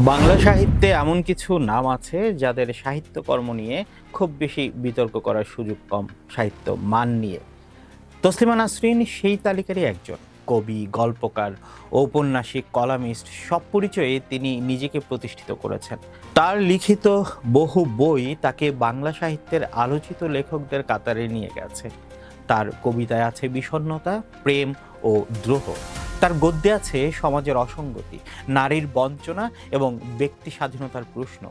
বাংলা সাহিত্যে এমন কিছু নাম আছে যাদের সাহিত্যকর্ম নিয়ে খুব বেশি বিতর্ক করার সুযোগ কম, সাহিত্য মান নিয়ে। তসলিমা নাসরিন সেই তালিকারই একজন। কবি, গল্পকার, ঔপন্যাসিক, কলামিস্ট সব পরিচয়ে তিনি নিজেকে প্রতিষ্ঠিত করেছেন। তার লিখিত বহু বই তাকে বাংলা সাহিত্যের আলোচিত লেখকদের কাতারে নিয়ে গেছে। তার কবিতায় আছে বিষণ্ণতা, প্রেম ও দ্রোহ। তার গদ্যে আছে সমাজের অসঙ্গতি, নারীর বঞ্চনা এবং ব্যক্তি স্বাধীনতার প্রশ্ন।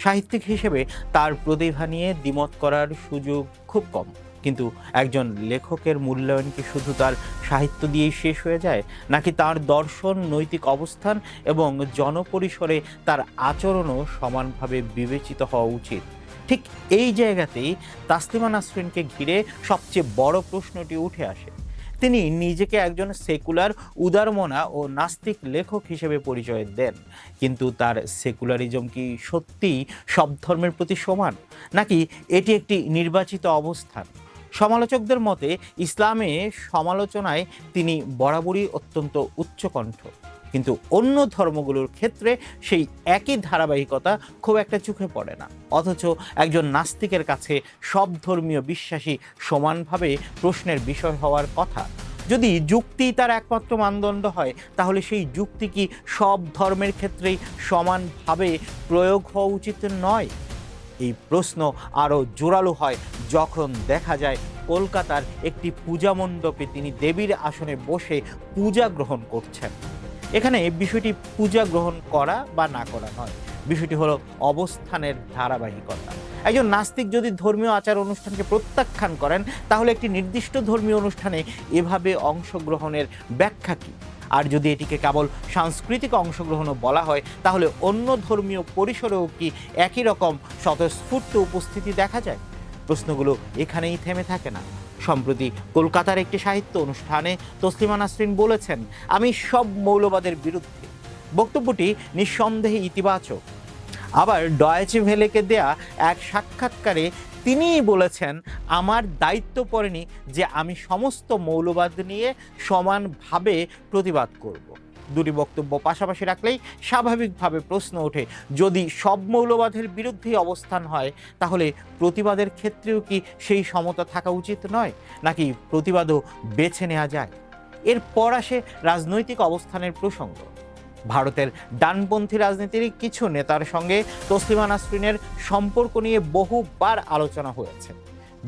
সাহিত্যিক হিসেবে তার প্রতিভা নিয়ে দ্বিমত করার সুযোগ খুব কম। কিন্তু একজন লেখকের মূল্যায়ন কি শুধু তার সাহিত্য দিয়েই শেষ হয়ে যায়, নাকি তার দর্শন, নৈতিক অবস্থান এবং জনপরিসরে তার আচরণও সমানভাবে বিবেচিত হওয়া উচিত? ঠিক এই জায়গাতেই তাসলিমা নাসরিনকে ঘিরে সবচেয়ে বড় প্রশ্নটি উঠে আসে। তিনি নিজেকে একজন সেকুলার, উদারমনা ও নাস্তিক লেখক হিসেবে পরিচয় দেন, কিন্তু তার সেকুলারিজম কি সত্যিই সব ধর্মের প্রতি সমান, নাকি এটি একটি নির্বাচিত অবস্থান? সমালোচকদের মতে ইসলামে সমালোচনায় তিনি বরাবরই অত্যন্ত উচ্চকণ্ঠ, কিন্তু অন্য ধর্মগুলোর ক্ষেত্রে সেই একই ধারাবাহিকতা খুব একটা চোখে পড়ে না। অথচ একজন নাস্তিকের কাছে সব ধর্মীয় বিশ্বাসী সমানভাবে প্রশ্নের বিষয় হওয়ার কথা। যদি যুক্তি তার একমাত্র মানদণ্ড হয়, তাহলে সেই যুক্তি কি সব ধর্মের ক্ষেত্রেই সমানভাবে প্রয়োগ হওয়া উচিত নয়? এই প্রশ্ন আরও জোরালো হয় যখন দেখা যায় কলকাতার একটি পূজা মণ্ডপে তিনি দেবীর আসনে বসে পূজা গ্রহণ করছেন। এখানে বিষয়টি পূজা গ্রহণ করা বা না করা নয়, বিষয়টি হলো অবস্থানের ধারাবাহিকতা। একজন নাস্তিক যদি ধর্মীয় আচার অনুষ্ঠানকে প্রত্যাখ্যান করেন, তাহলে একটি নির্দিষ্ট ধর্মীয় অনুষ্ঠানে এভাবে অংশগ্রহণের ব্যাখ্যা কী? আর যদি এটিকে কেবল সাংস্কৃতিক অংশগ্রহণও বলা হয়, তাহলে অন্য ধর্মীয় পরিসরেও কি একই রকম স্বতঃস্ফূর্ত উপস্থিতি দেখা যায়? প্রশ্নগুলো এখানেই থেমে থাকে না। সম্প্রতি কলকাতার একটি সাহিত্য অনুষ্ঠানে তসলিমা নাসরিন বলেছেন, আমি সব মৌলবাদের বিরুদ্ধে। বক্তব্যটি নিঃসন্দেহে ইতিবাচক। আবার ডয়েচে ভেলেকে দেয়া এক সাক্ষাৎকারে তিনিই বলেছেন, আমার দায়িত্ব পড়েনি যে আমি সমস্ত মৌলবাদ নিয়ে সমানভাবে প্রতিবাদ করব। দুটি বক্তব্য পাশাপাশি রাখলেই স্বাভাবিকভাবে প্রশ্ন ওঠে, যদি সব মৌলবাদের বিরুদ্ধেই অবস্থান হয়, তাহলে প্রতিবাদের ক্ষেত্রেও কি সেই সমতা থাকা উচিত নয়, নাকি প্রতিবাদও বেছে নেওয়া যায়? এরপর আসে রাজনৈতিক অবস্থানের প্রসঙ্গ। ভারতের ডানপন্থী রাজনীতির কিছু নেতার সঙ্গে তসলিমা নাসরিনের সম্পর্ক নিয়ে বহুবার আলোচনা হয়েছে।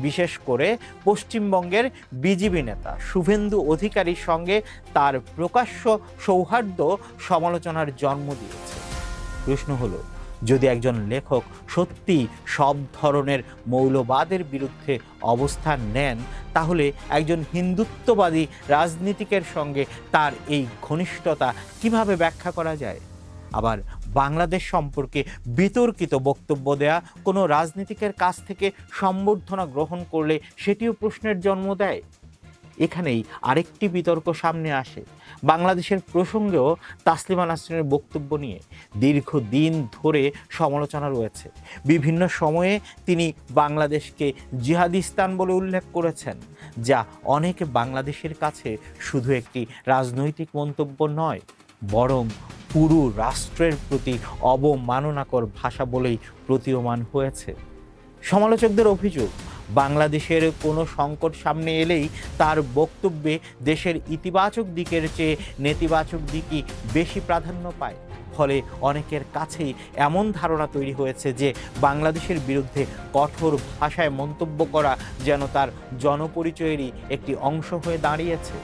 বিশেষ করে পশ্চিমবঙ্গের বিজেপি নেতা শুভেন্দু অধিকারীর সঙ্গে তার প্রকাশ্য সৌহার্দ্য সমালোচনার জন্ম দিয়েছে। প্রশ্ন হলো, যদি একজন লেখক সত্যি সব ধরনের মৌলবাদের বিরুদ্ধে অবস্থান নেন, তাহলে একজন হিন্দুত্ববাদী রাজনীতিকের সঙ্গে তার এই ঘনিষ্ঠতা কিভাবে ব্যাখ্যা করা যায়? আবার বাংলাদেশ সম্পর্কে বিতর্কিত বক্তব্য দেয়া কোনো রাজনীতিকের কাছ থেকে সম্বর্ধনা গ্রহণ করলে সেটিও প্রশ্নের জন্ম দেয়। এখানেই আরেকটি বিতর্ক সামনে আসে। বাংলাদেশের প্রসঙ্গেও তাসলিমা নাসরিনের বক্তব্য নিয়ে দীর্ঘদিন ধরে সমালোচনা রয়েছে। বিভিন্ন সময়ে তিনি বাংলাদেশকে জিহাদিস্তান বলে উল্লেখ করেছেন, যা অনেক বাংলাদেশের কাছে শুধু একটি রাজনৈতিক মন্তব্য নয়, বরং পুরো রাষ্ট্রের প্রতি অবমাননাকর ভাষা বলেই প্রতীয়মান হয়েছে। সমালোচকদের অভিযোগ, বাংলাদেশের কোনো সংকট সামনে এলেই তার বক্তব্যে দেশের ইতিবাচক দিকের চেয়ে নেতিবাচক দিকই বেশি প্রাধান্য পায়। ফলে অনেকের কাছেই এমন ধারণা তৈরি হয়েছে যে বাংলাদেশের বিরুদ্ধে কঠোর ভাষায় মন্তব্য করা যেন তার জনপরিচয়েরই একটি অংশ হয়ে দাঁড়িয়েছে।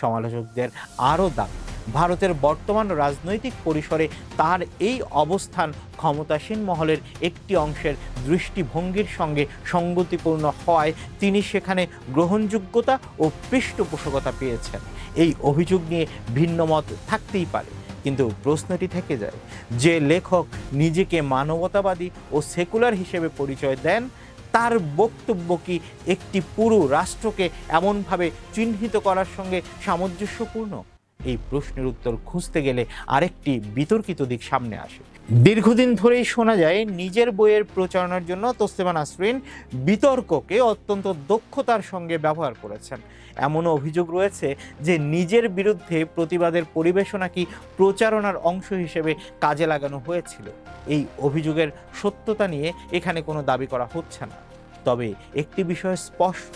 সমালোচকদের আরও দাবি, ভারতের বর্তমান রাজনৈতিক পরিসরে তার এই অবস্থান ক্ষমতাসীন মহলের একটি অংশের দৃষ্টিভঙ্গির সঙ্গে সঙ্গতিপূর্ণ হওয়ায় তিনি সেখানে গ্রহণযোগ্যতা ও পৃষ্ঠপোষকতা পেয়েছেন। এই অভিযোগ নিয়ে ভিন্ন মত থাকতেই পারে, কিন্তু প্রশ্নটি থেকে যায়, যে লেখক নিজেকে মানবতাবাদী ও সেকুলার হিসেবে পরিচয় দেন, তার বক্তব্য কি একটি পুরো রাষ্ট্রকে এমনভাবে চিহ্নিত করার সঙ্গে সামঞ্জস্যপূর্ণ? এই প্রশ্নের উত্তর খুঁজতে গেলে আরেকটি বিতর্কিত দিক সামনে আসে। দীর্ঘদিন ধরেই শোনা যায় নিজের বইয়ের প্রচারণার জন্য তসলিমা নাসরিন বিতর্ককে অত্যন্ত দক্ষতার সঙ্গে ব্যবহার করেছেন। এমনও অভিযোগ রয়েছে যে নিজের বিরুদ্ধে প্রতিবাদের পরিবেশও নাকি প্রচারণার অংশ হিসেবে কাজে লাগানো হয়েছিল। এই অভিযোগের সত্যতা নিয়ে এখানে কোনো দাবি করা হচ্ছে না, তবে একটি বিষয় স্পষ্ট,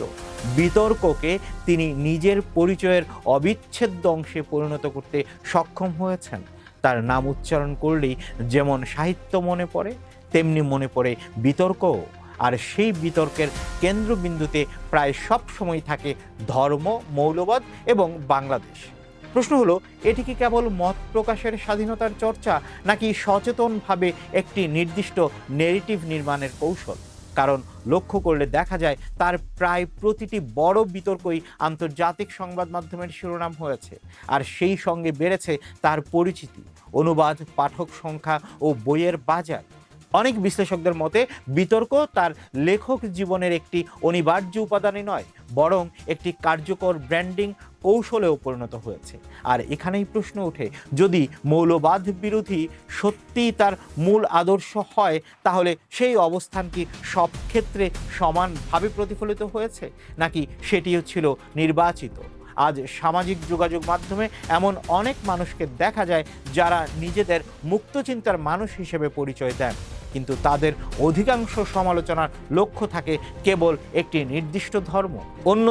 বিতর্ককে তিনি নিজের পরিচয়ের অবিচ্ছেদ্য অংশে পরিণত করতে সক্ষম হয়েছেন। তার নাম উচ্চারণ করলেই যেমন সাহিত্য মনে পড়ে, তেমনি মনে পড়ে বিতর্কও। আর সেই বিতর্কের কেন্দ্রবিন্দুতে প্রায় সব সময় থাকে ধর্ম, মৌলবাদ এবং বাংলাদেশ। প্রশ্ন হলো, এটি কি কেবল মত প্রকাশের স্বাধীনতার চর্চা, নাকি সচেতনভাবে একটি নির্দিষ্ট নেরেটিভ নির্মাণের কৌশল? কারণ লক্ষ্য করলে দেখা যায় তার প্রায় প্রতিটি বড় বিতর্কই আন্তর্জাতিক সংবাদ মাধ্যমের শিরোনাম হয়েছে, আর সেই সঙ্গে বেড়েছে তার পরিচিতি, অনুবাদ, পাঠক সংখ্যা ও বইয়ের বাজার। অনেক বিশ্লেষকদের মতে বিতর্ক তার লেখক জীবনের একটি অনিবার্য উপাদানই নয়, বরং একটি কার্যকর ব্র্যান্ডিং কৌশলেও পরিণত হয়েছে। আর এখানেই প্রশ্ন ওঠে, যদি মৌলবাদ বিরোধী সত্যিই তার মূল আদর্শ হয়, তাহলে সেই অবস্থান কি সব ক্ষেত্রে সমানভাবে প্রতিফলিত হয়েছে, নাকি সেটিও ছিল নির্বাচিত? আজ সামাজিক যোগাযোগ মাধ্যমে এমন অনেক মানুষকে দেখা যায় যারা নিজেদের মুক্তচিন্তার মানুষ হিসেবে পরিচয় দেন, কিন্তু তাদের অধিকাংশ সমালোচনার লক্ষ্য থাকে কেবল একটি নির্দিষ্ট ধর্ম, অন্য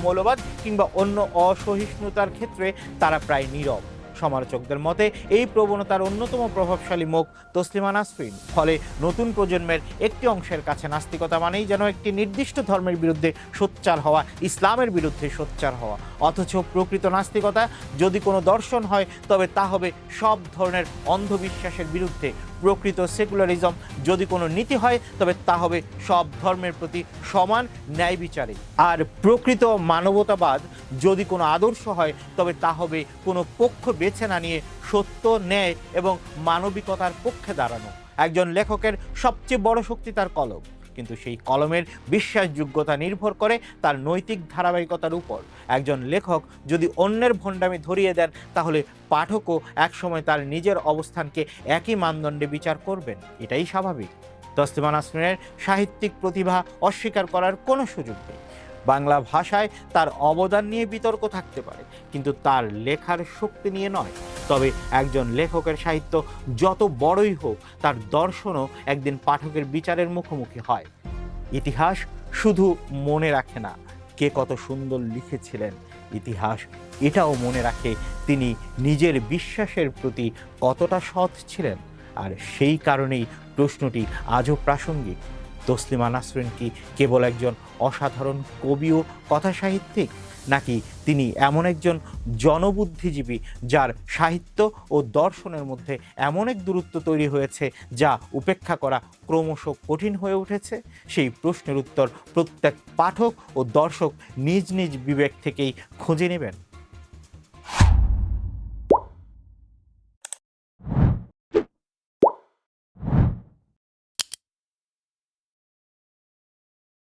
মৌলবাদ কিংবা অন্য অসহিষ্ণুতার ক্ষেত্রে তারা প্রায় নীরব। সমালোচকদের মতে এই প্রবণতার অন্যতম প্রভাবশালী মুখ তসলিমা নাসরিন। ফলে নতুন প্রজন্মের একটি অংশের কাছে নাস্তিকতা মানেই যেন একটি নির্দিষ্ট ধর্মের বিরুদ্ধে সোচ্চার হওয়া, ইসলামের বিরুদ্ধে সোচ্চার হওয়া। অথচ প্রকৃত নাস্তিকতা যদি কোনো দর্শন হয়, তবে তা হবে সব ধরনের অন্ধবিশ্বাসের বিরুদ্ধে। প্রকৃত সেকুলারিজম যদি কোনো নীতি হয়, তবে তা হবে সব ধর্মের প্রতি সমান ন্যায় বিচারে। আর প্রকৃত মানবতাবাদ যদি কোনো আদর্শ হয়, তবে তা হবে কোনো পক্ষ বেছে না নিয়ে সত্য, ন্যায় এবং মানবিকতার পক্ষে দাঁড়ানো। একজন লেখকের সবচেয়ে বড় শক্তি তার কলম, কিন্তু সেই কলমের বিশ্বাসযোগ্যতা নির্ভর করে তার নৈতিক ধারাবাহিকতার উপর। একজন লেখক যদি অন্যের ভণ্ডামি ধরিয়ে দেন, তাহলে পাঠকও একসময় তার নিজের অবস্থানকে একই মানদণ্ডে বিচার করবেন, এটাই স্বাভাবিক। তসলিমা নাসরিনের সাহিত্যিক প্রতিভা অস্বীকার করার কোনো সুযোগ নেই। বাংলা ভাষায় তার অবদান নিয়ে বিতর্ক থাকতে পারে, কিন্তু তার লেখার শক্তি নিয়ে নয়। তবে একজন লেখকের সাহিত্য যত বড়ই হোক, তার দর্শনও একদিন পাঠকের বিচারের মুখোমুখি হয়। ইতিহাস শুধু মনে রাখে না কে কত সুন্দর লিখেছিলেন, ইতিহাস এটাও মনে রাখে তিনি নিজের বিশ্বাসের প্রতি কতটা সৎ ছিলেন। আর সেই কারণেই প্রশ্নটি আজও প্রাসঙ্গিক। তসলিমা নাসরিন কি কেবল একজন অসাধারণ কবি ও কথাসাহিত্যিক, নাকি তিনি এমন একজন জনবুদ্ধিজীবী যার সাহিত্য ও দর্শনের মধ্যে এমন এক দূরত্ব তৈরি হয়েছে যা উপেক্ষা করা ক্রমশ কঠিন হয়ে উঠেছে? সেই প্রশ্নের উত্তর প্রত্যেক পাঠক ও দর্শক নিজ নিজ বিবেক থেকেই খুঁজে নেবেন।